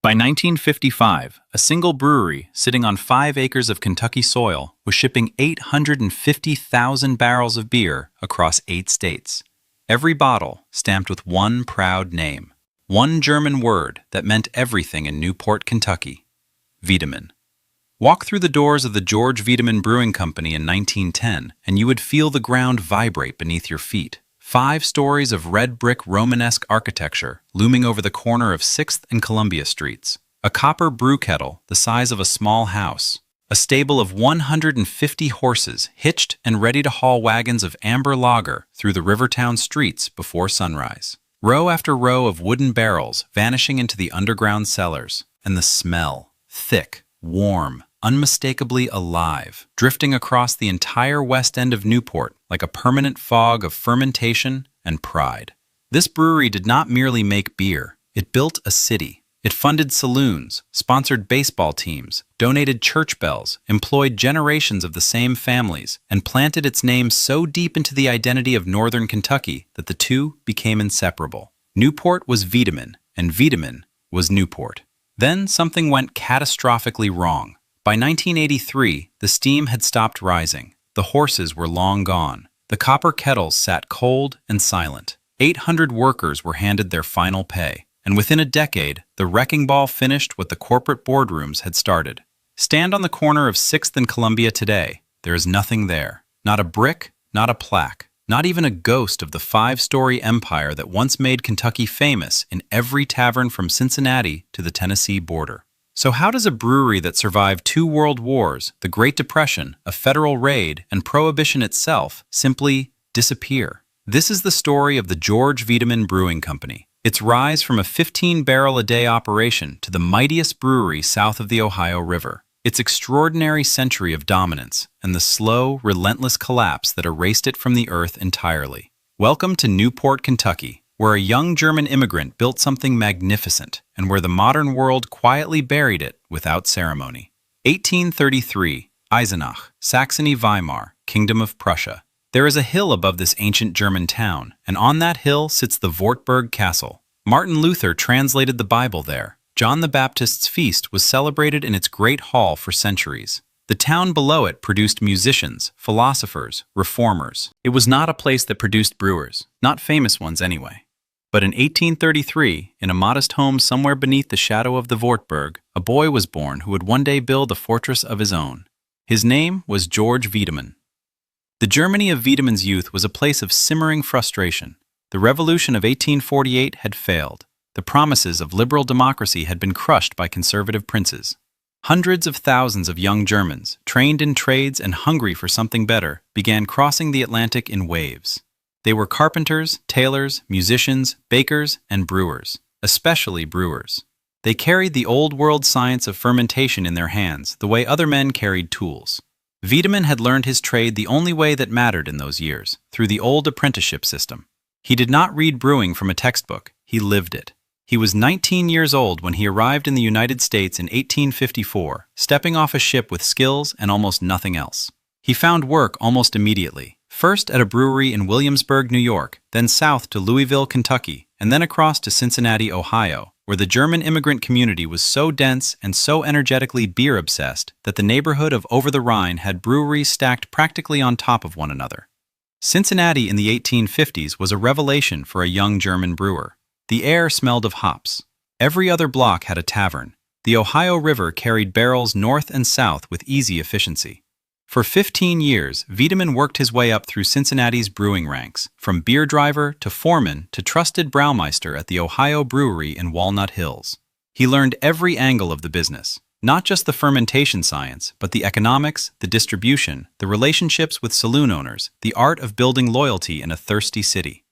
By 1955, a single brewery sitting on 5 acres of Kentucky soil was shipping 850,000 barrels of beer across 8 states. Every bottle stamped with one proud name, one German word that meant everything in Newport, Kentucky: Wiedemann. Walk through the doors of the George Wiedemann Brewing Company in 1910, and you would feel the ground vibrate beneath your feet. 5 stories of red brick Romanesque architecture looming over the corner of 6th and Columbia Streets. A copper brew kettle the size of a small house. A stable of 150 horses hitched and ready to haul wagons of amber lager through the Rivertown streets before sunrise. Row after row of wooden barrels vanishing into the underground cellars. And the smell, thick, warm, unmistakably alive, drifting across the entire west end of Newport like a permanent fog of fermentation and pride. This brewery did not merely make beer, it built a city. It funded saloons, sponsored baseball teams, donated church bells, employed generations of the same families, and planted its name so deep into the identity of northern Kentucky that the two became inseparable. Newport was Wiedemann, and Wiedemann was Newport. Then something went catastrophically wrong. By 1983, the steam had stopped rising. The horses were long gone. The copper kettles sat cold and silent. 800 workers were handed their final pay. And within a decade, the wrecking ball finished what the corporate boardrooms had started. Stand on the corner of 6th and Columbia today. There is nothing there. Not a brick, not a plaque, not even a ghost of the 5-story empire that once made Kentucky famous in every tavern from Cincinnati to the Tennessee border. So how does a brewery that survived 2 world wars, the Great Depression, a federal raid, and Prohibition itself simply disappear? This is the story of the George Wiedemann Brewing Company. Its rise from a 15-barrel-a-day operation to the mightiest brewery south of the Ohio River. Its extraordinary century of dominance and the slow, relentless collapse that erased it from the earth entirely. Welcome to Newport, Kentucky, where a young German immigrant built something magnificent and where the modern world quietly buried it without ceremony. 1833, Eisenach, Saxony-Weimar, Kingdom of Prussia. There is a hill above this ancient German town, and on that hill sits the Wartburg Castle. Martin Luther translated the Bible there. John the Baptist's feast was celebrated in its great hall for centuries. The town below it produced musicians, philosophers, reformers. It was not a place that produced brewers, not famous ones anyway. But in 1833, in a modest home somewhere beneath the shadow of the Wartburg, a boy was born who would one day build a fortress of his own. His name was George Wiedemann. The Germany of Wiedemann's youth was a place of simmering frustration. The revolution of 1848 had failed. The promises of liberal democracy had been crushed by conservative princes. Hundreds of thousands of young Germans, trained in trades and hungry for something better, began crossing the Atlantic in waves. They were carpenters, tailors, musicians, bakers, and brewers, especially brewers. They carried the old-world science of fermentation in their hands, the way other men carried tools. Wiedemann had learned his trade the only way that mattered in those years, through the old apprenticeship system. He did not read brewing from a textbook, he lived it. He was 19 years old when he arrived in the United States in 1854, stepping off a ship with skills and almost nothing else. He found work almost immediately, first at a brewery in Williamsburg, New York, then south to Louisville, Kentucky, and then across to Cincinnati, Ohio, where the German immigrant community was so dense and so energetically beer-obsessed that the neighborhood of Over the Rhine had breweries stacked practically on top of one another. Cincinnati in the 1850s was a revelation for a young German brewer. The air smelled of hops. Every other block had a tavern. The Ohio River carried barrels north and south with easy efficiency. For 15 years, Wiedemann worked his way up through Cincinnati's brewing ranks, from beer driver to foreman to trusted brewmeister at the Ohio Brewery in Walnut Hills. He learned every angle of the business, not just the fermentation science, but the economics, the distribution, the relationships with saloon owners, the art of building loyalty in a thirsty city.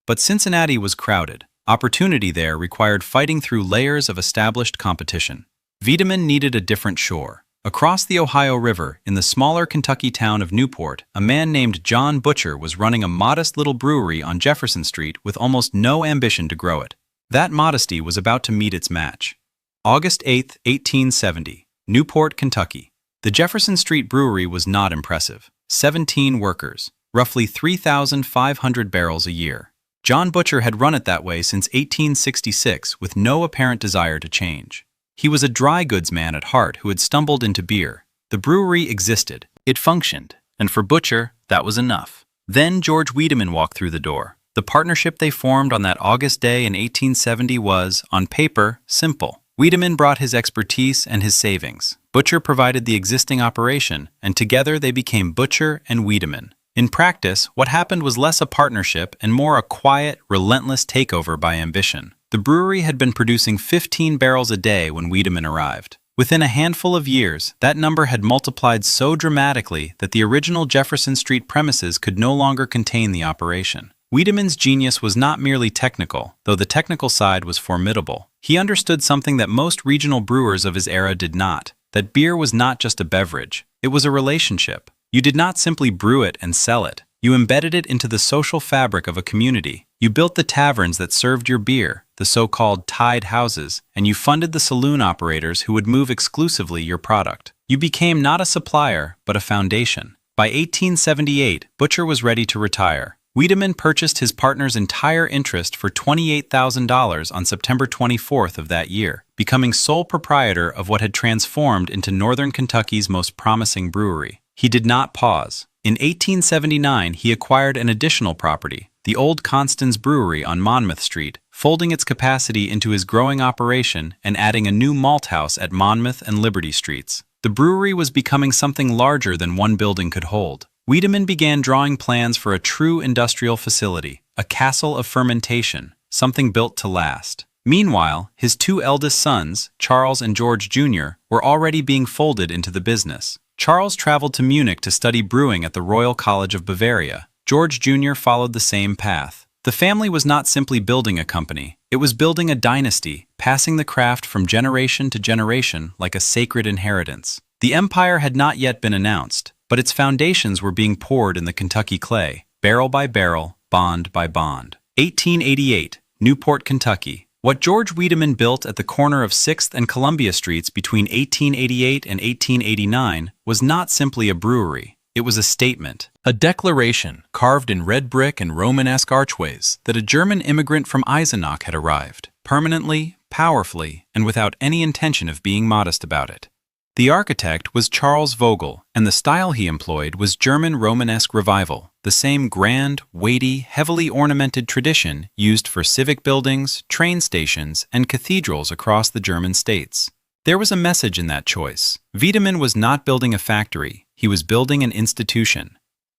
But Cincinnati was crowded. Opportunity there required fighting through layers of established competition. Wiedemann needed a different shore. Across the Ohio River, in the smaller Kentucky town of Newport, a man named John Butcher was running a modest little brewery on Jefferson Street with almost no ambition to grow it. That modesty was about to meet its match. August 8, 1870, Newport, Kentucky. The Jefferson Street Brewery was not impressive. 17 workers, roughly 3,500 barrels a year. John Butcher had run it that way since 1866 with no apparent desire to change. He was a dry goods man at heart who had stumbled into beer. The brewery existed. It functioned. And for Butcher, that was enough. Then George Wiedemann walked through the door. The partnership they formed on that August day in 1870 was, on paper, simple. Wiedemann brought his expertise and his savings. Butcher provided the existing operation, and together they became Butcher and Wiedemann. In practice, what happened was less a partnership and more a quiet, relentless takeover by ambition. The brewery had been producing 15 barrels a day when Wiedemann arrived. Within a handful of years, that number had multiplied so dramatically that the original Jefferson Street premises could no longer contain the operation. Wiedemann's genius was not merely technical, though the technical side was formidable. He understood something that most regional brewers of his era did not, that beer was not just a beverage, it was a relationship. You did not simply brew it and sell it. You embedded it into the social fabric of a community. You built the taverns that served your beer, the so-called tied houses, and you funded the saloon operators who would move exclusively your product. You became not a supplier, but a foundation. By 1878, Butcher was ready to retire. Wiedemann purchased his partner's entire interest for $28,000 on September 24th of that year, becoming sole proprietor of what had transformed into Northern Kentucky's most promising brewery. He did not pause. In 1879, he acquired an additional property, the old Constance Brewery on Monmouth Street, folding its capacity into his growing operation and adding a new malt house at Monmouth and Liberty Streets. The brewery was becoming something larger than one building could hold. Wiedemann began drawing plans for a true industrial facility, a castle of fermentation, something built to last. Meanwhile, his two eldest sons, Charles and George Jr., were already being folded into the business. Charles traveled to Munich to study brewing at the Royal College of Bavaria. George Jr. followed the same path. The family was not simply building a company, it was building a dynasty, passing the craft from generation to generation like a sacred inheritance. The empire had not yet been announced, but its foundations were being poured in the Kentucky clay, barrel by barrel, bond by bond. 1888, Newport, Kentucky. What George Wiedemann built at the corner of 6th and Columbia Streets between 1888 and 1889 was not simply a brewery. It was a statement, a declaration carved in red brick and Romanesque archways that a German immigrant from Eisenach had arrived, permanently, powerfully, and without any intention of being modest about it. The architect was Charles Vogel, and the style he employed was German Romanesque revival, the same grand, weighty, heavily ornamented tradition used for civic buildings, train stations, and cathedrals across the German states. There was a message in that choice. Wiedemann was not building a factory, he was building an institution.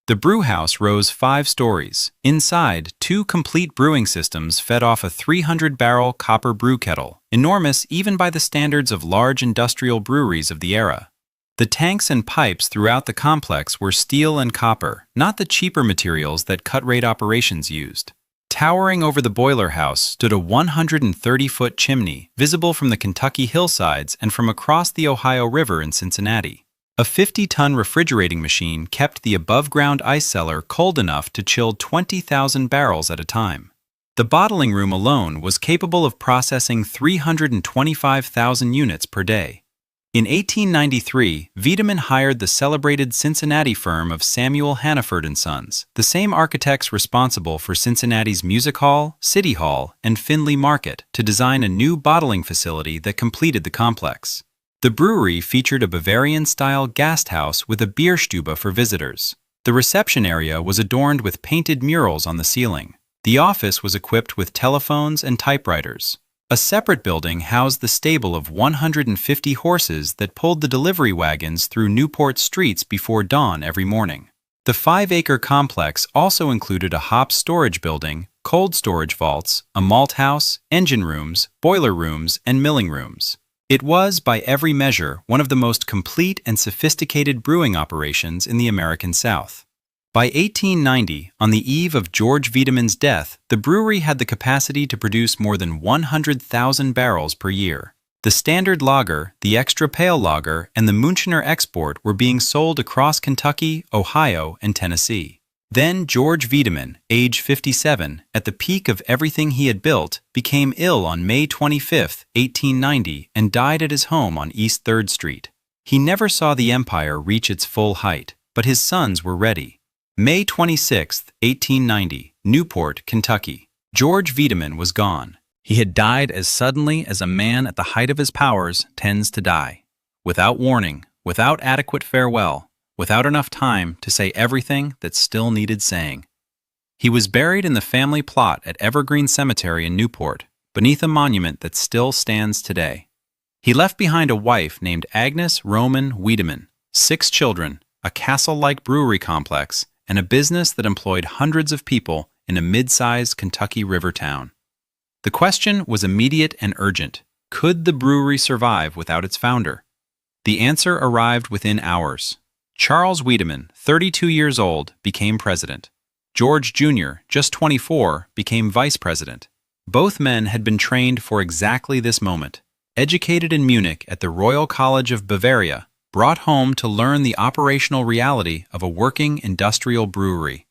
The brew house rose 5 stories. Inside, 2 complete brewing systems fed off a 300-barrel copper brew kettle, enormous even by the standards of large industrial breweries of the era. The tanks and pipes throughout the complex were steel and copper, not the cheaper materials that cut-rate operations used. Towering over the boiler house stood a 130-foot chimney, visible from the Kentucky hillsides and from across the Ohio River in Cincinnati. A 50-ton refrigerating machine kept the above-ground ice cellar cold enough to chill 20,000 barrels at a time. The bottling room alone was capable of processing 325,000 units per day. In 1893, Wiedemann hired the celebrated Cincinnati firm of Samuel Hannaford & Sons, the same architects responsible for Cincinnati's Music Hall, City Hall, and Findlay Market, to design a new bottling facility that completed the complex. The brewery featured a Bavarian-style gasthaus with a Bierstube for visitors. The reception area was adorned with painted murals on the ceiling. The office was equipped with telephones and typewriters. A separate building housed the stable of 150 horses that pulled the delivery wagons through Newport streets before dawn every morning. The 5-acre complex also included a hop storage building, cold storage vaults, a malt house, engine rooms, boiler rooms, and milling rooms. It was, by every measure, one of the most complete and sophisticated brewing operations in the American South. By 1890, on the eve of George Wiedemann's death, the brewery had the capacity to produce more than 100,000 barrels per year. The standard lager, the extra pale lager, and the Münchener export were being sold across Kentucky, Ohio, and Tennessee. Then George Wiedemann, age 57, at the peak of everything he had built, became ill on May 25, 1890, and died at his home on East 3rd Street. He never saw the empire reach its full height, but his sons were ready. May 26, 1890, Newport, Kentucky. George Wiedemann was gone. He had died as suddenly as a man at the height of his powers tends to die, without warning, without adequate farewell, without enough time to say everything that still needed saying. He was buried in the family plot at Evergreen Cemetery in Newport, beneath a monument that still stands today. He left behind a wife named Agnes Roman Wiedemann, 6 children, a castle-like brewery complex, and a business that employed hundreds of people in a mid-sized Kentucky river town. The question was immediate and urgent. Could the brewery survive without its founder? The answer arrived within hours. Charles Wiedemann, 32 years old, became president. George Jr., just 24, became vice president. Both men had been trained for exactly this moment. Educated in Munich at the Royal College of Bavaria, brought home to learn the operational reality of a working industrial brewery.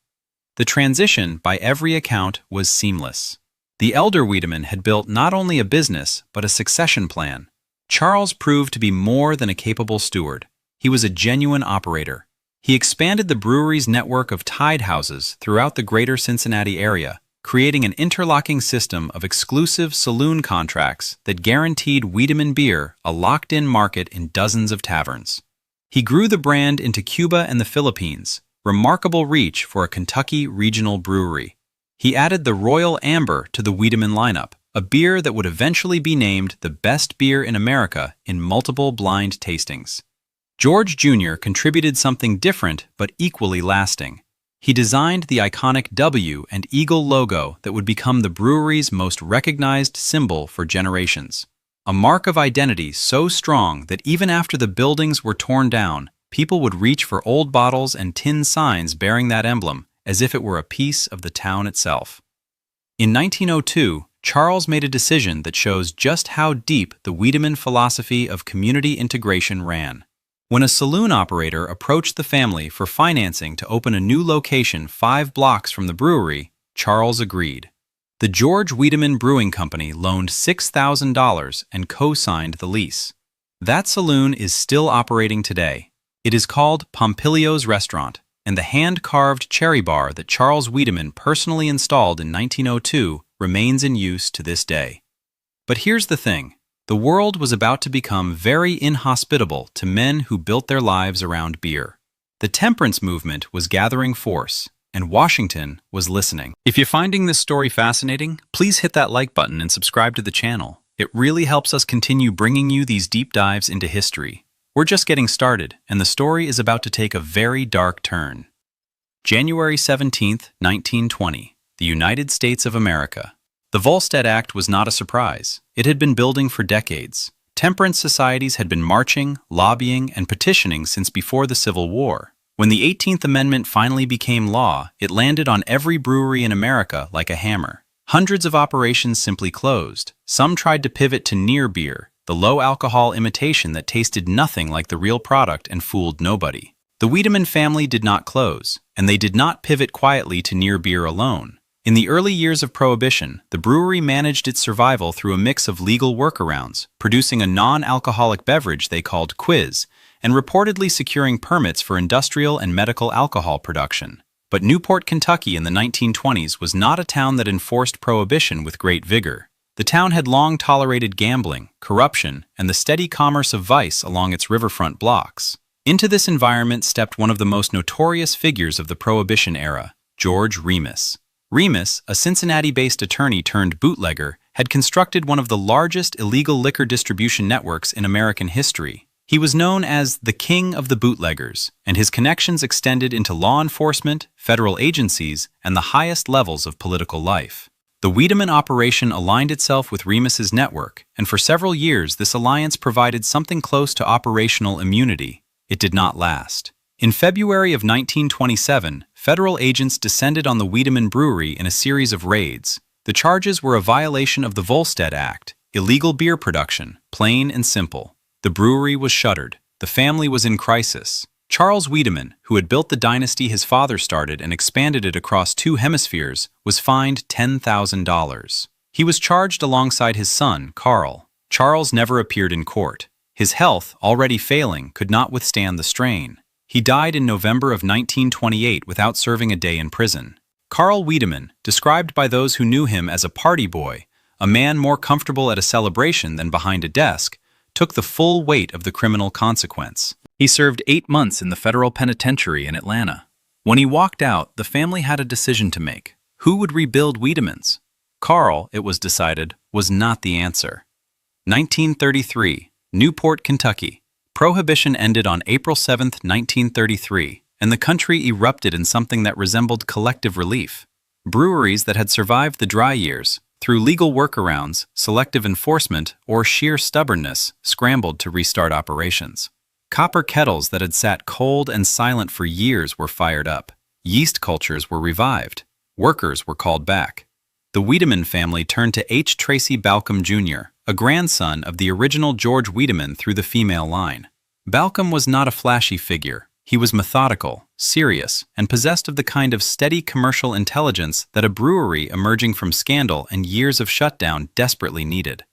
The transition, by every account, was seamless. The elder Wiedemann had built not only a business, but a succession plan. Charles proved to be more than a capable steward. He was a genuine operator. He expanded the brewery's network of tied houses throughout the greater Cincinnati area, creating an interlocking system of exclusive saloon contracts that guaranteed Wiedemann beer a locked-in market in dozens of taverns. He grew the brand into Cuba and the Philippines, remarkable reach for a Kentucky regional brewery. He added the Royal Amber to the Wiedemann lineup, a beer that would eventually be named the best beer in America in multiple blind tastings. George Jr. contributed something different but equally lasting. He designed the iconic W and Eagle logo that would become the brewery's most recognized symbol for generations. A mark of identity so strong that even after the buildings were torn down, people would reach for old bottles and tin signs bearing that emblem, as if it were a piece of the town itself. In 1902, Charles made a decision that shows just how deep the Wiedemann philosophy of community integration ran. When a saloon operator approached the family for financing to open a new location 5 blocks from the brewery, Charles agreed. The George Wiedemann Brewing Company loaned $6,000 and co-signed the lease. That saloon is still operating today. It is called Pompilio's Restaurant, and the hand-carved cherry bar that Charles Wiedemann personally installed in 1902 remains in use to this day. But here's the thing. The world was about to become very inhospitable to men who built their lives around beer. The temperance movement was gathering force, and Washington was listening. If you're finding this story fascinating, please hit that like button and subscribe to the channel. It really helps us continue bringing you these deep dives into history. We're just getting started, and the story is about to take a very dark turn. January 17, 1920, the United States of America. The Volstead Act was not a surprise. It had been building for decades. Temperance societies had been marching, lobbying, and petitioning since before the Civil War. When the 18th Amendment finally became law, it landed on every brewery in America like a hammer. Hundreds of operations simply closed. Some tried to pivot to near beer, the low-alcohol imitation that tasted nothing like the real product and fooled nobody. The Wiedemann family did not close, and they did not pivot quietly to near beer alone. In the early years of Prohibition, the brewery managed its survival through a mix of legal workarounds, producing a non-alcoholic beverage they called Quiz, and reportedly securing permits for industrial and medical alcohol production. But Newport, Kentucky in the 1920s was not a town that enforced Prohibition with great vigor. The town had long tolerated gambling, corruption, and the steady commerce of vice along its riverfront blocks. Into this environment stepped one of the most notorious figures of the Prohibition era, George Remus. Remus, a Cincinnati-based attorney turned bootlegger, had constructed one of the largest illegal liquor distribution networks in American history. He was known as the King of the Bootleggers, and his connections extended into law enforcement, federal agencies, and the highest levels of political life. The Wiedemann operation aligned itself with Remus's network, and for several years this alliance provided something close to operational immunity. It did not last. In February of 1927, federal agents descended on the Wiedemann Brewery in a series of raids. The charges were a violation of the Volstead Act, illegal beer production, plain and simple. The brewery was shuttered. The family was in crisis. Charles Wiedemann, who had built the dynasty his father started and expanded it across 2 hemispheres, was fined $10,000. He was charged alongside his son, Carl. Charles never appeared in court. His health, already failing, could not withstand the strain. He died in November of 1928 without serving a day in prison. Carl Wiedemann, described by those who knew him as a party boy, a man more comfortable at a celebration than behind a desk, took the full weight of the criminal consequence. He served 8 months in the federal penitentiary in Atlanta. When he walked out, the family had a decision to make. Who would rebuild Wiedemann's? Carl, it was decided, was not the answer. 1933, Newport, Kentucky. Prohibition ended on April 7, 1933, and the country erupted in something that resembled collective relief. Breweries that had survived the dry years, through legal workarounds, selective enforcement, or sheer stubbornness, scrambled to restart operations. Copper kettles that had sat cold and silent for years were fired up. Yeast cultures were revived. Workers were called back. The Wiedemann family turned to H. Tracy Balcom Jr., a grandson of the original George Wiedemann through the female line. Balcom was not a flashy figure. He was methodical, serious, and possessed of the kind of steady commercial intelligence that a brewery emerging from scandal and years of shutdown desperately needed.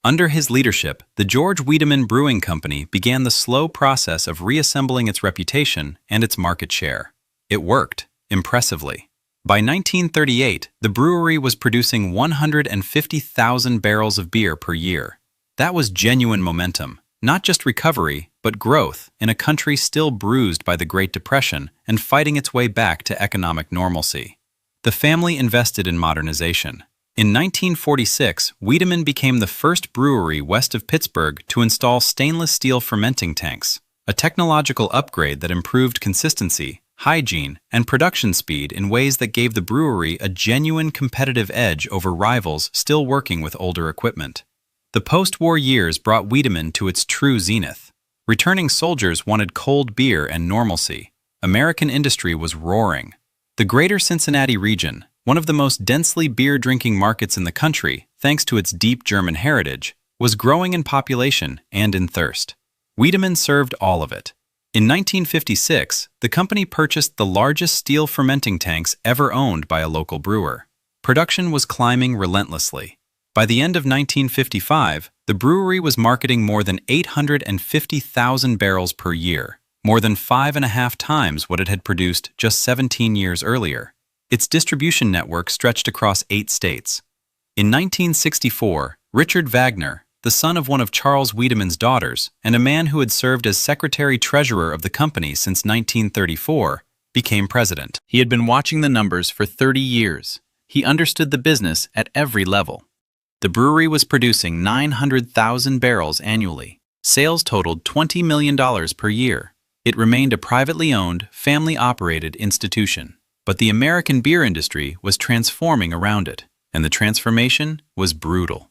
Under his leadership, the George Wiedemann Brewing Company began the slow process of reassembling its reputation and its market share. It worked, impressively. By 1938, the brewery was producing 150,000 barrels of beer per year. That was genuine momentum, not just recovery, but growth in a country still bruised by the Great Depression and fighting its way back to economic normalcy. The family invested in modernization. In 1946, Wiedemann became the first brewery west of Pittsburgh to install stainless steel fermenting tanks, a technological upgrade that improved consistency, hygiene, and production speed in ways that gave the brewery a genuine competitive edge over rivals still working with older equipment. The post-war years brought Wiedemann to its true zenith. Returning soldiers wanted cold beer and normalcy. American industry was roaring. The greater Cincinnati region, one of the most densely beer-drinking markets in the country, thanks to its deep German heritage, was growing in population and in thirst. Wiedemann served all of it. In 1956, the company purchased the largest steel fermenting tanks ever owned by a local brewer. Production was climbing relentlessly. By the end of 1955, the brewery was marketing more than 850,000 barrels per year, more than 5.5 times what it had produced just 17 years earlier. Its distribution network stretched across 8 states. In 1964, Richard Wagner, the son of one of Charles Wiedemann's daughters and a man who had served as secretary-treasurer of the company since 1934, became president. He had been watching the numbers for 30 years. He understood the business at every level. The brewery was producing 900,000 barrels annually. Sales totaled $20 million per year. It remained a privately owned, family-operated institution. But the American beer industry was transforming around it, and the transformation was brutal.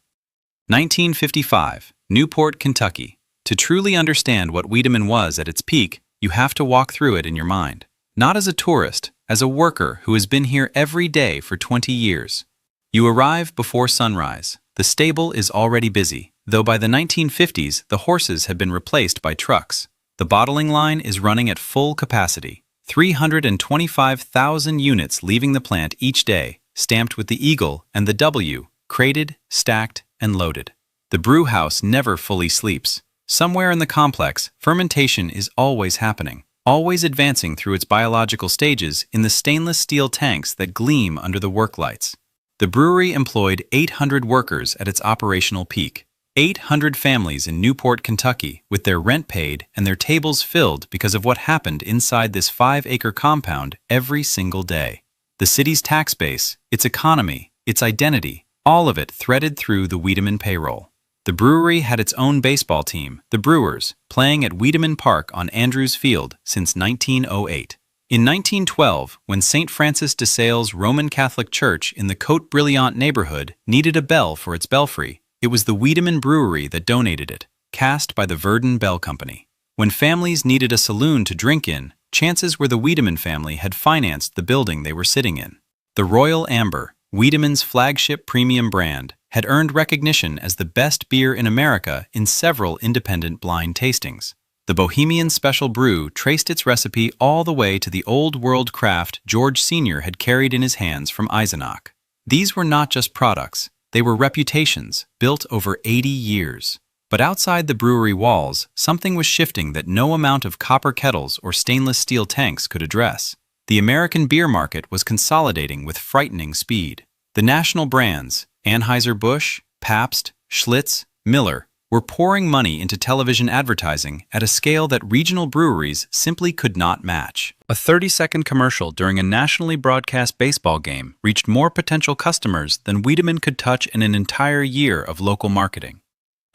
1955, Newport, Kentucky. To truly understand what Wiedemann was at its peak, you have to walk through it in your mind. Not as a tourist, as a worker who has been here every day for 20 years. You arrive before sunrise. The stable is already busy, though by the 1950s, the horses had been replaced by trucks. The bottling line is running at full capacity. 325,000 units leaving the plant each day, stamped with the eagle and the W, crated, stacked, and loaded. The brew house never fully sleeps. Somewhere in the complex, fermentation is always happening, always advancing through its biological stages in the stainless steel tanks that gleam under the work lights. The brewery employed 800 workers at its operational peak. 800 families in Newport, Kentucky, with their rent paid and their tables filled because of what happened inside this 5-acre compound every single day. The city's tax base, its economy, its identity, all of it threaded through the Wiedemann payroll. The brewery had its own baseball team, the Brewers, playing at Wiedemann Park on Andrews Field since 1908. In 1912, when St. Francis de Sales Roman Catholic Church in the Côte Brillante neighborhood needed a bell for its belfry, it was the Wiedemann Brewery that donated it, cast by the Verdun Bell Company. When families needed a saloon to drink in, chances were the Wiedemann family had financed the building they were sitting in. The Royal Amber, Wiedemann's flagship premium brand, had earned recognition as the best beer in America in several independent blind tastings. The Bohemian Special Brew traced its recipe all the way to the old-world craft George Sr. had carried in his hands from Eisenach. These were not just products, they were reputations built over 80 years. But outside the brewery walls, something was shifting that no amount of copper kettles or stainless steel tanks could address. The American beer market was consolidating with frightening speed. The national brands, Anheuser-Busch, Pabst, Schlitz, Miller were pouring money into television advertising at a scale that regional breweries simply could not match. A 30-second commercial during a nationally broadcast baseball game reached more potential customers than Wiedemann could touch in an entire year of local marketing.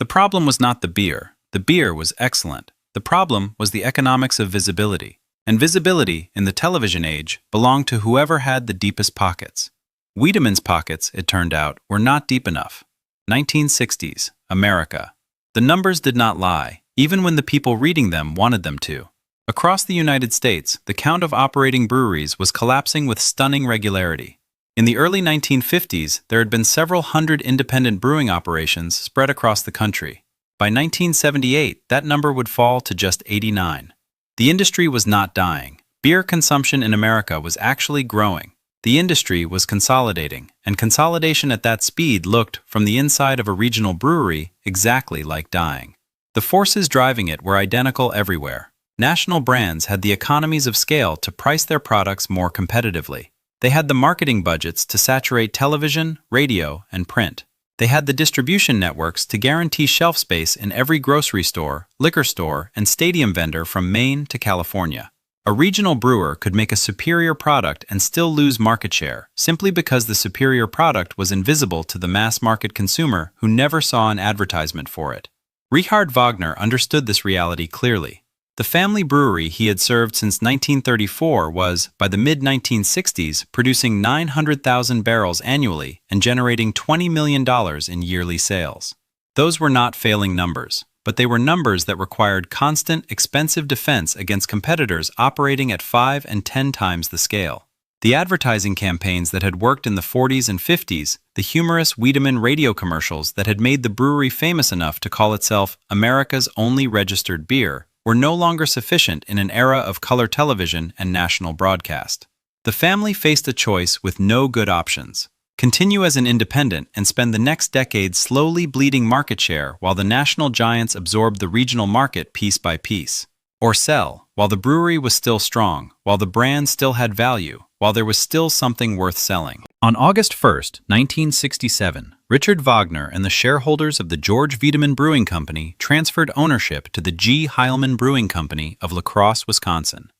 The problem was not the beer. The beer was excellent. The problem was the economics of visibility. And visibility, in the television age, belonged to whoever had the deepest pockets. Wiedemann's pockets, it turned out, were not deep enough. 1960s, America. The numbers did not lie, even when the people reading them wanted them to. Across the United States, the count of operating breweries was collapsing with stunning regularity. In the early 1950s, there had been several hundred independent brewing operations spread across the country. By 1978, that number would fall to just 89. The industry was not dying. Beer consumption in America was actually growing. The industry was consolidating, and consolidation at that speed looked, from the inside of a regional brewery, exactly like dying. The forces driving it were identical everywhere. National brands had the economies of scale to price their products more competitively. They had the marketing budgets to saturate television, radio, and print. They had the distribution networks to guarantee shelf space in every grocery store, liquor store, and stadium vendor from Maine to California. A regional brewer could make a superior product and still lose market share, simply because the superior product was invisible to the mass market consumer who never saw an advertisement for it. Richard Wagner understood this reality clearly. The family brewery he had served since 1934 was, by the mid-1960s, producing 900,000 barrels annually and generating $20 million in yearly sales. Those were not failing numbers, but they were numbers that required constant, expensive defense against competitors operating at 5 and 10 times the scale. The advertising campaigns that had worked in the 40s and 50s, the humorous Wiedemann radio commercials that had made the brewery famous enough to call itself America's only registered beer, were no longer sufficient in an era of color television and national broadcast. The family faced a choice with no good options. Continue as an independent and spend the next decade slowly bleeding market share while the national giants absorbed the regional market piece by piece. Or sell, while the brewery was still strong, while the brand still had value, while there was still something worth selling. On August 1st, 1967, Richard Wagner and the shareholders of the George Wiedemann Brewing Company transferred ownership to the G. Heilman Brewing Company of La Crosse, Wisconsin.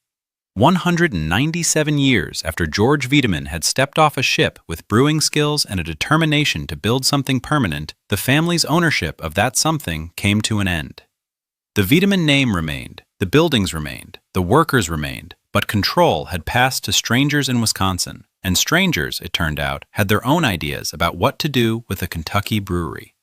197 years after George Wiedemann had stepped off a ship with brewing skills and a determination to build something permanent, the family's ownership of that something came to an end. The Wiedemann name remained, the buildings remained, the workers remained, but control had passed to strangers in Wisconsin, and strangers, it turned out, had their own ideas about what to do with a Kentucky brewery.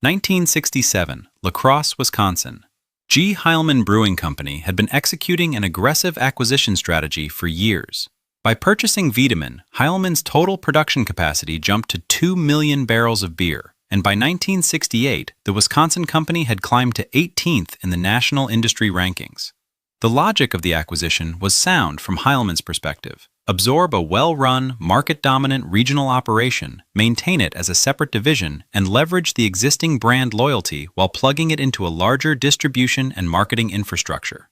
1967, La Crosse, Wisconsin. G. Heilman Brewing Company had been executing an aggressive acquisition strategy for years. By purchasing Wiedemann, Heilman's total production capacity jumped to 2 million barrels of beer, and by 1968, the Wisconsin company had climbed to 18th in the national industry rankings. The logic of the acquisition was sound from Heilman's perspective. Absorb a well-run, market-dominant regional operation, maintain it as a separate division, and leverage the existing brand loyalty while plugging it into a larger distribution and marketing infrastructure.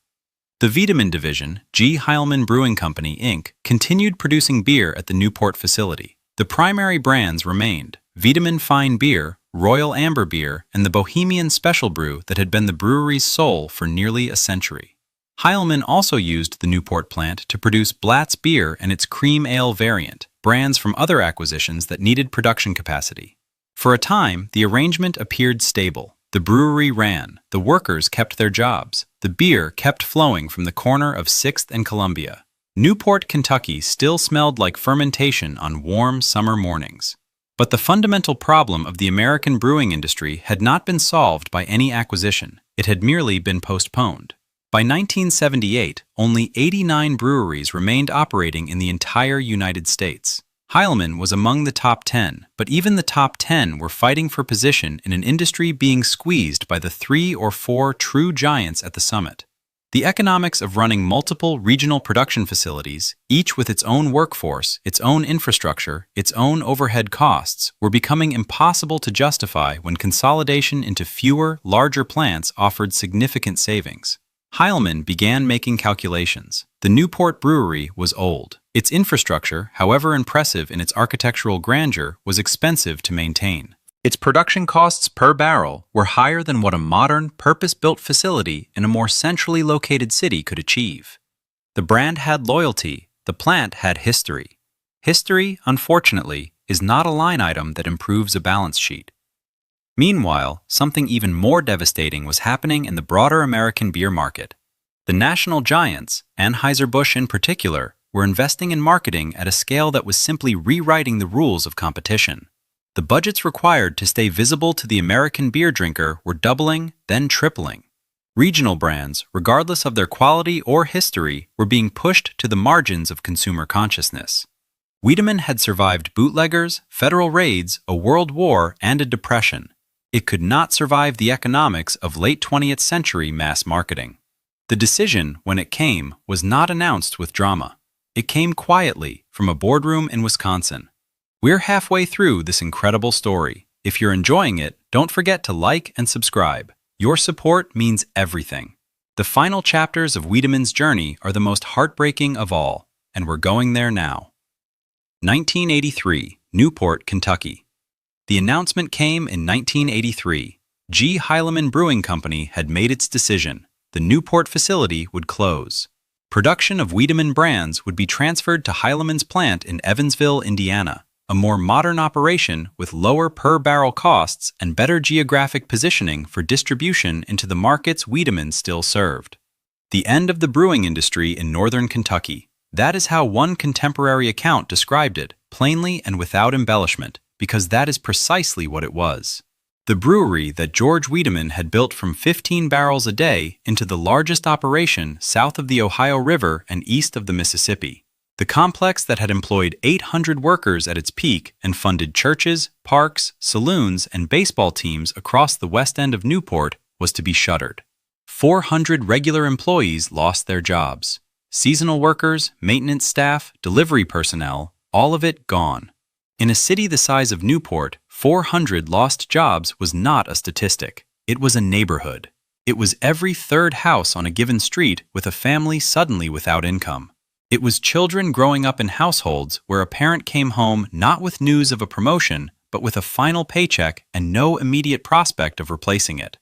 The Wiedemann division, G. Heilman Brewing Company, Inc., continued producing beer at the Newport facility. The primary brands remained Wiedemann Fine Beer, Royal Amber Beer, and the Bohemian Special Brew that had been the brewery's soul for nearly a century. Heilman also used the Newport plant to produce Blatt's beer and its cream ale variant, brands from other acquisitions that needed production capacity. For a time, the arrangement appeared stable. The brewery ran, the workers kept their jobs, the beer kept flowing from the corner of 6th and Columbia. Newport, Kentucky still smelled like fermentation on warm summer mornings. But the fundamental problem of the American brewing industry had not been solved by any acquisition. It had merely been postponed. By 1978, only 89 breweries remained operating in the entire United States. Heilman was among the top 10, but even the top 10 were fighting for position in an industry being squeezed by the 3 or 4 true giants at the summit. The economics of running multiple regional production facilities, each with its own workforce, its own infrastructure, its own overhead costs, were becoming impossible to justify when consolidation into fewer, larger plants offered significant savings. Heilman began making calculations. The Newport Brewery was old. Its infrastructure, however impressive in its architectural grandeur, was expensive to maintain. Its production costs per barrel were higher than what a modern, purpose-built facility in a more centrally located city could achieve. The brand had loyalty, the plant had history. History, unfortunately, is not a line item that improves a balance sheet. Meanwhile, something even more devastating was happening in the broader American beer market. The national giants, Anheuser-Busch in particular, were investing in marketing at a scale that was simply rewriting the rules of competition. The budgets required to stay visible to the American beer drinker were doubling, then tripling. Regional brands, regardless of their quality or history, were being pushed to the margins of consumer consciousness. Wiedemann had survived bootleggers, federal raids, a world war, and a depression. It could not survive the economics of late 20th century mass marketing. The decision, when it came, was not announced with drama. It came quietly from a boardroom in Wisconsin. We're halfway through this incredible story. If you're enjoying it, don't forget to like and subscribe. Your support means everything. The final chapters of Wiedemann's journey are the most heartbreaking of all, and we're going there now. 1983, Newport, Kentucky. The announcement came in 1983. G. Wiedemann Brewing Company had made its decision. The Newport facility would close. Production of Wiedemann brands would be transferred to Wiedemann's plant in Evansville, Indiana, a more modern operation with lower per-barrel costs and better geographic positioning for distribution into the markets Wiedemann still served. The end of the brewing industry in northern Kentucky. That is how one contemporary account described it, plainly and without embellishment, because that is precisely what it was. The brewery that George Wiedemann had built from 15 barrels a day into the largest operation south of the Ohio River and east of the Mississippi. The complex that had employed 800 workers at its peak and funded churches, parks, saloons, and baseball teams across the west end of Newport was to be shuttered. 400 regular employees lost their jobs. Seasonal workers, maintenance staff, delivery personnel, all of it gone. In a city the size of Newport, 400 lost jobs was not a statistic. It was a neighborhood. It was every third house on a given street with a family suddenly without income. It was children growing up in households where a parent came home not with news of a promotion, but with a final paycheck and no immediate prospect of replacing it.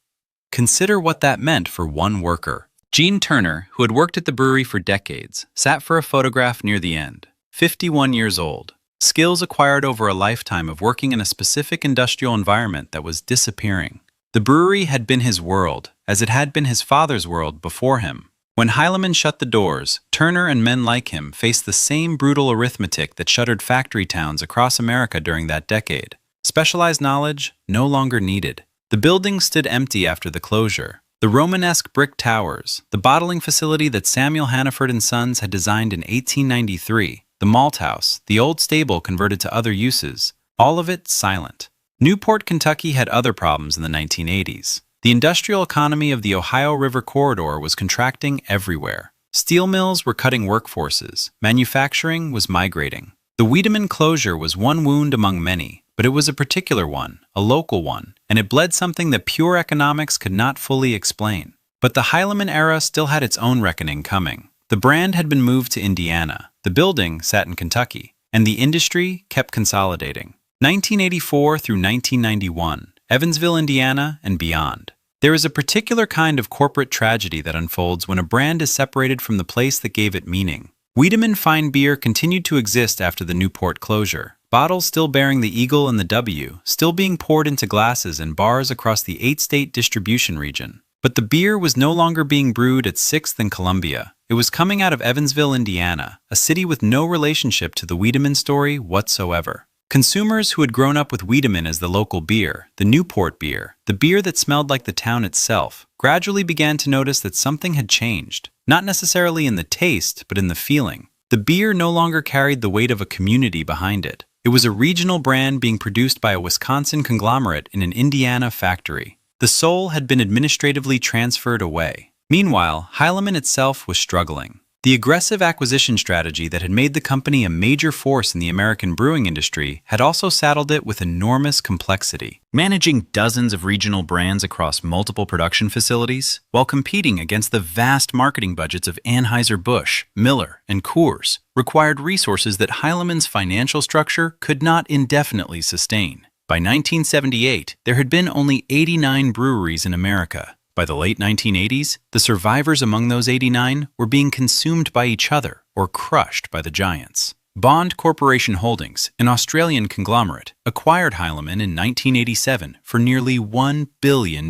Consider what that meant for one worker. Gene Turner, who had worked at the brewery for decades, sat for a photograph near the end. 51 years old. Skills acquired over a lifetime of working in a specific industrial environment that was disappearing. The brewery had been his world, as it had been his father's world before him. When Wiedemann shut the doors, Turner and men like him faced the same brutal arithmetic that shuttered factory towns across America during that decade. Specialized knowledge no longer needed. The building stood empty after the closure. The Romanesque brick towers, the bottling facility that Samuel Hannaford and Sons had designed in 1893, the malt house, the old stable converted to other uses, all of it silent. Newport, Kentucky had other problems in the 1980s. The industrial economy of the Ohio River corridor was contracting everywhere. Steel mills were cutting workforces. Manufacturing was migrating. The Wiedemann closure was one wound among many, but it was a particular one, a local one, and it bled something that pure economics could not fully explain. But the Wiedemann era still had its own reckoning coming. The brand had been moved to Indiana, the building sat in Kentucky, and the industry kept consolidating. 1984 through 1991, Evansville, Indiana, and beyond. There is a particular kind of corporate tragedy that unfolds when a brand is separated from the place that gave it meaning. Wiedemann Fine Beer continued to exist after the Newport closure, bottles still bearing the eagle and the W, still being poured into glasses in bars across the 8-state distribution region. But the beer was no longer being brewed at 6th and Columbia. It was coming out of Evansville, Indiana, a city with no relationship to the Wiedemann story whatsoever. Consumers who had grown up with Wiedemann as the local beer, the Newport beer, the beer that smelled like the town itself, gradually began to notice that something had changed. Not necessarily in the taste, but in the feeling. The beer no longer carried the weight of a community behind it. It was a regional brand being produced by a Wisconsin conglomerate in an Indiana factory. The soul had been administratively transferred away. Meanwhile, Wiedemann itself was struggling. The aggressive acquisition strategy that had made the company a major force in the American brewing industry had also saddled it with enormous complexity. Managing dozens of regional brands across multiple production facilities, while competing against the vast marketing budgets of Anheuser-Busch, Miller, and Coors, required resources that Heilemann's financial structure could not indefinitely sustain. By 1978, there had been only 89 breweries in America. By the late 1980s, the survivors among those 89 were being consumed by each other or crushed by the giants. Bond Corporation Holdings, an Australian conglomerate, acquired Heilemann in 1987 for nearly $1 billion,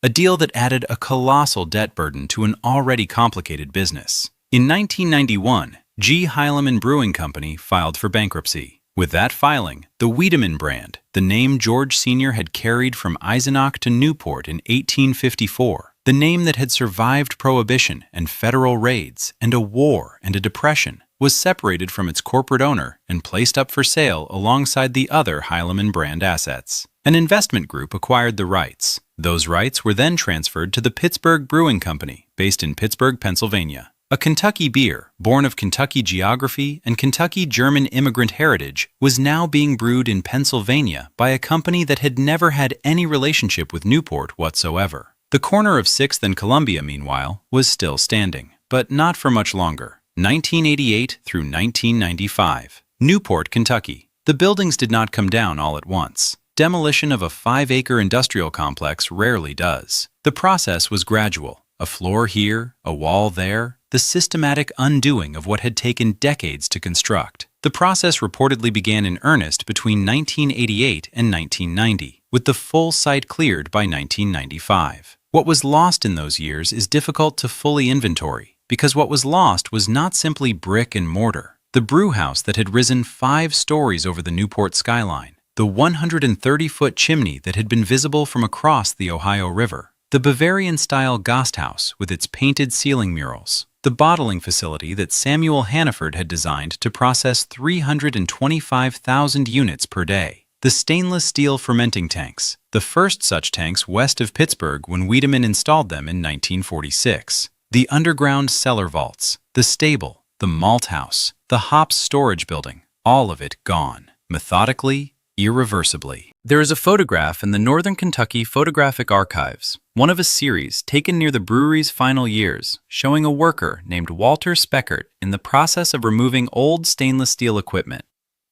a deal that added a colossal debt burden to an already complicated business. In 1991, G. Wiedemann Brewing Company filed for bankruptcy. With that filing, the Wiedemann brand, the name George Sr. had carried from Eisenach to Newport in 1854, the name that had survived Prohibition and federal raids and a war and a depression, was separated from its corporate owner and placed up for sale alongside the other Heilemann brand assets. An investment group acquired the rights. Those rights were then transferred to the Pittsburgh Brewing Company, based in Pittsburgh, Pennsylvania. A Kentucky beer, born of Kentucky geography and Kentucky German immigrant heritage, was now being brewed in Pennsylvania by a company that had never had any relationship with Newport whatsoever. The corner of 6th and Columbia, meanwhile, was still standing, but not for much longer. 1988 through 1995. Newport, Kentucky. The buildings did not come down all at once. Demolition of a 5-acre industrial complex rarely does. The process was gradual. A floor here, a wall there, the systematic undoing of what had taken decades to construct. The process reportedly began in earnest between 1988 and 1990, with the full site cleared by 1995. What was lost in those years is difficult to fully inventory, because what was lost was not simply brick and mortar. The brew house that had risen 5 stories over the Newport skyline, the 130-foot chimney that had been visible from across the Ohio River, the Bavarian-style Gasthaus with its painted ceiling murals, the bottling facility that Samuel Hannaford had designed to process 325,000 units per day, the stainless steel fermenting tanks, the first such tanks west of Pittsburgh when Wiedemann installed them in 1946, the underground cellar vaults, the stable, the malt house, the hops storage building, all of it gone, methodically, irreversibly. There is a photograph in the Northern Kentucky Photographic Archives, one of a series taken near the brewery's final years, showing a worker named Walter Speckert in the process of removing old stainless steel equipment.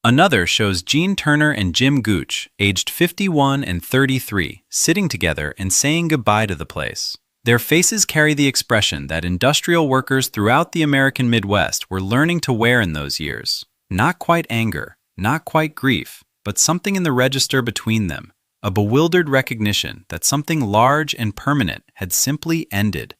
Another shows Gene Turner and Jim Gooch, aged 51 and 33, sitting together and saying goodbye to the place. Their faces carry the expression that industrial workers throughout the American Midwest were learning to wear in those years. Not quite anger, not quite grief, but something in the register between them, a bewildered recognition that something large and permanent had simply ended.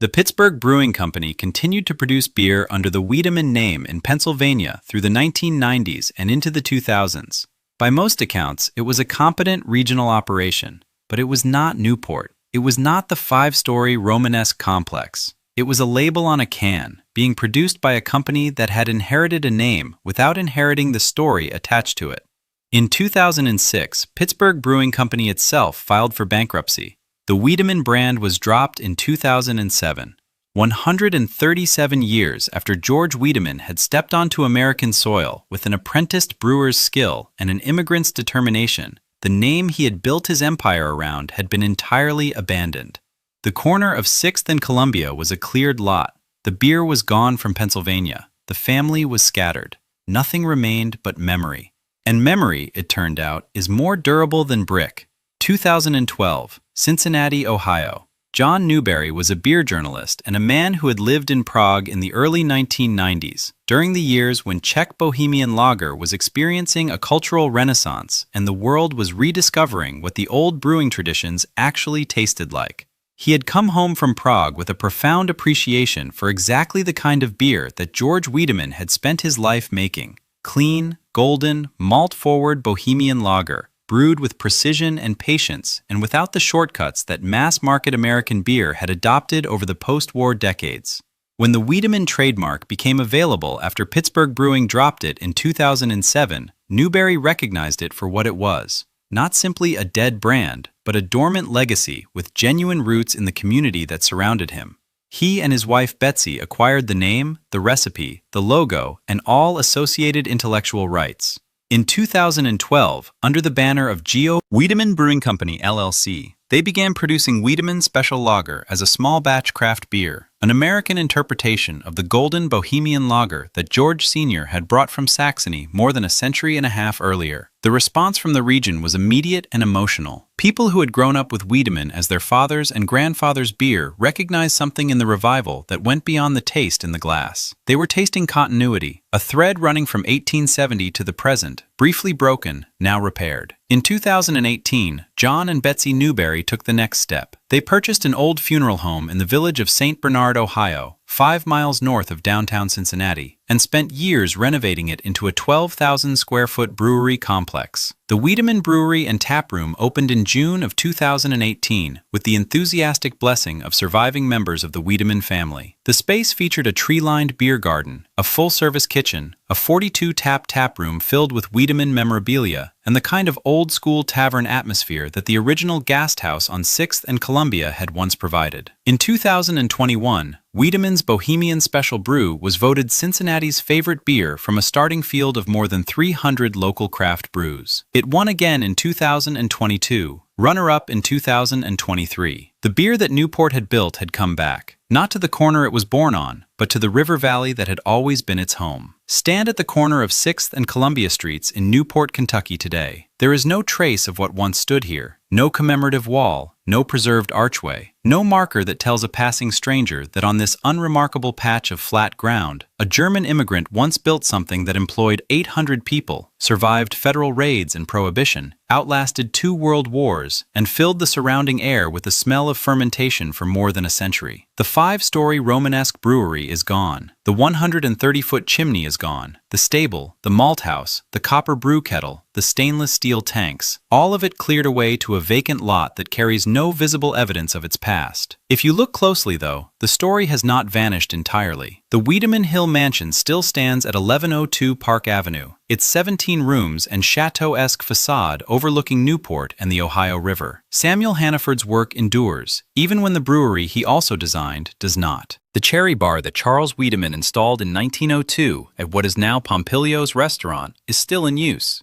The Pittsburgh Brewing Company continued to produce beer under the Wiedemann name in Pennsylvania through the 1990s and into the 2000s. By most accounts, it was a competent regional operation, but it was not Newport. It was not the 5-story Romanesque complex. It was a label on a can, being produced by a company that had inherited a name without inheriting the story attached to it. In 2006, Pittsburgh Brewing Company itself filed for bankruptcy. The Wiedemann brand was dropped in 2007, 137 years after George Wiedemann had stepped onto American soil with an apprenticed brewer's skill and an immigrant's determination. The name he had built his empire around had been entirely abandoned. The corner of 6th and Columbia was a cleared lot. The beer was gone from Pennsylvania. The family was scattered. Nothing remained but memory. And memory, it turned out, is more durable than brick. 2012, Cincinnati, Ohio. John Newberry was a beer journalist and a man who had lived in Prague in the early 1990s, during the years when Czech Bohemian lager was experiencing a cultural renaissance and the world was rediscovering what the old brewing traditions actually tasted like. He had come home from Prague with a profound appreciation for exactly the kind of beer that George Wiedemann had spent his life making. Clean, golden, malt-forward Bohemian lager, brewed with precision and patience and without the shortcuts that mass-market American beer had adopted over the post-war decades. When the Wiedemann trademark became available after Pittsburgh Brewing dropped it in 2007, Newberry recognized it for what it was, not simply a dead brand, but a dormant legacy with genuine roots in the community that surrounded him. He and his wife Betsy acquired the name, the recipe, the logo, and all associated intellectual rights. In 2012, under the banner of George Wiedemann Brewing Company, LLC, they began producing Wiedemann Special Lager as a small batch craft beer, an American interpretation of the golden Bohemian lager that George Sr. had brought from Saxony more than a century and a half earlier. The response from the region was immediate and emotional. People who had grown up with Wiedemann as their father's and grandfather's beer recognized something in the revival that went beyond the taste in the glass. They were tasting continuity, a thread running from 1870 to the present, briefly broken, now repaired. In 2018, John and Betsy Newberry took the next step. They purchased an old funeral home in the village of St. Bernard, Ohio, 5 miles north of downtown Cincinnati, and spent years renovating it into a 12,000-square-foot brewery complex. The Wiedemann Brewery and Taproom opened in June of 2018 with the enthusiastic blessing of surviving members of the Wiedemann family. The space featured a tree-lined beer garden, a full-service kitchen, a 42-tap taproom filled with Wiedemann memorabilia, and the kind of old-school tavern atmosphere that the original Gast House on 6th and Columbia had once provided. In 2021, Wiedemann's Bohemian Special Brew was voted Cincinnati's favorite beer from a starting field of more than 300 local craft brews. It won again in 2022, runner-up in 2023. The beer that Newport had built had come back, not to the corner it was born on, but to the river valley that had always been its home. Stand at the corner of 6th and Columbia Streets in Newport, Kentucky today. There is no trace of what once stood here, no commemorative wall, no preserved archway, no marker that tells a passing stranger that on this unremarkable patch of flat ground, a German immigrant once built something that employed 800 people, survived federal raids and Prohibition, outlasted 2 world wars, and filled the surrounding air with the smell of fermentation for more than a century. The 5-story Romanesque brewery is gone. The 130-foot chimney is gone. The stable, the malt house, the copper brew kettle, the stainless steel tanks, all of it cleared away to a vacant lot that carries no visible evidence of its past. If you look closely, though, the story has not vanished entirely. The Wiedemann Hill Mansion still stands at 1102 Park Avenue, its 17 rooms and chateau-esque facade overlooking Newport and the Ohio River. Samuel Hannaford's work endures, even when the brewery he also designed does not. The cherry bar that Charles Wiedemann installed in 1902 at what is now Pompilio's restaurant is still in use.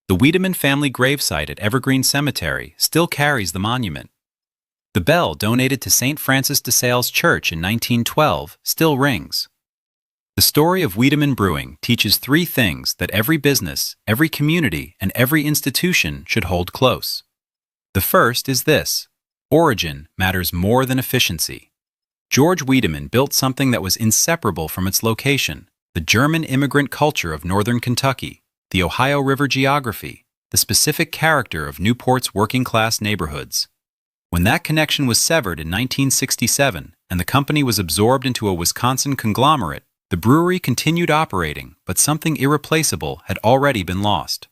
The Wiedemann family gravesite at Evergreen Cemetery still carries the monument. The bell donated to St. Francis de Sales Church in 1912 still rings. The story of Wiedemann Brewing teaches 3 things that every business, every community, and every institution should hold close. The first is this: origin matters more than efficiency. George Wiedemann built something that was inseparable from its location: the German immigrant culture of northern Kentucky, the Ohio River geography, the specific character of Newport's working-class neighborhoods. When that connection was severed in 1967 and the company was absorbed into a Wisconsin conglomerate, the brewery continued operating, but something irreplaceable had already been lost.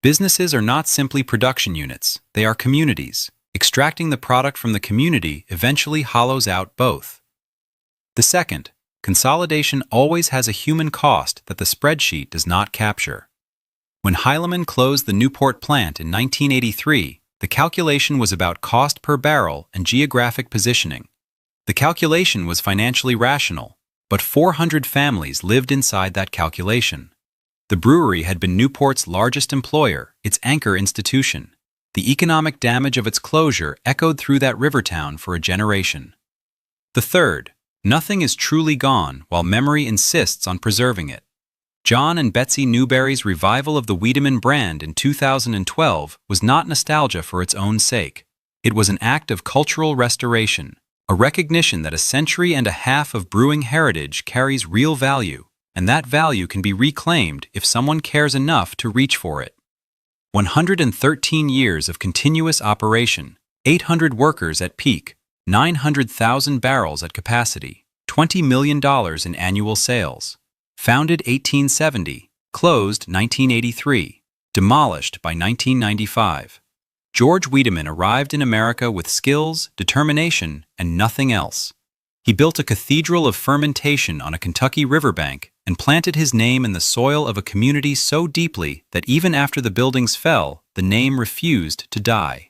Businesses are not simply production units, they are communities. Extracting the product from the community eventually hollows out both. The second, consolidation always has a human cost that the spreadsheet does not capture. When Heilemann closed the Newport plant in 1983, the calculation was about cost per barrel and geographic positioning. The calculation was financially rational, but 400 families lived inside that calculation. The brewery had been Newport's largest employer, its anchor institution. The economic damage of its closure echoed through that river town for a generation. The third, nothing is truly gone while memory insists on preserving it. John and Betsy Newberry's revival of the Wiedemann brand in 2012 was not nostalgia for its own sake. It was an act of cultural restoration, a recognition that a century and a half of brewing heritage carries real value, and that value can be reclaimed if someone cares enough to reach for it. 113 years of continuous operation, 800 workers at peak, 900,000 barrels at capacity, $20 million in annual sales. Founded 1870, closed 1983, demolished by 1995. George Wiedemann arrived in America with skills, determination, and nothing else. He built a cathedral of fermentation on a Kentucky riverbank and planted his name in the soil of a community so deeply that even after the buildings fell, the name refused to die.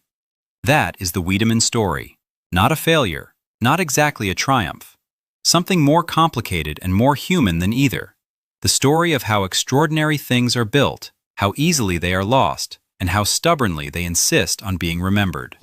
That is the Wiedemann story. Not a failure, Not exactly a triumph. Something more complicated and more human than either. The story of how extraordinary things are built, how easily they are lost, and how stubbornly they insist on being remembered.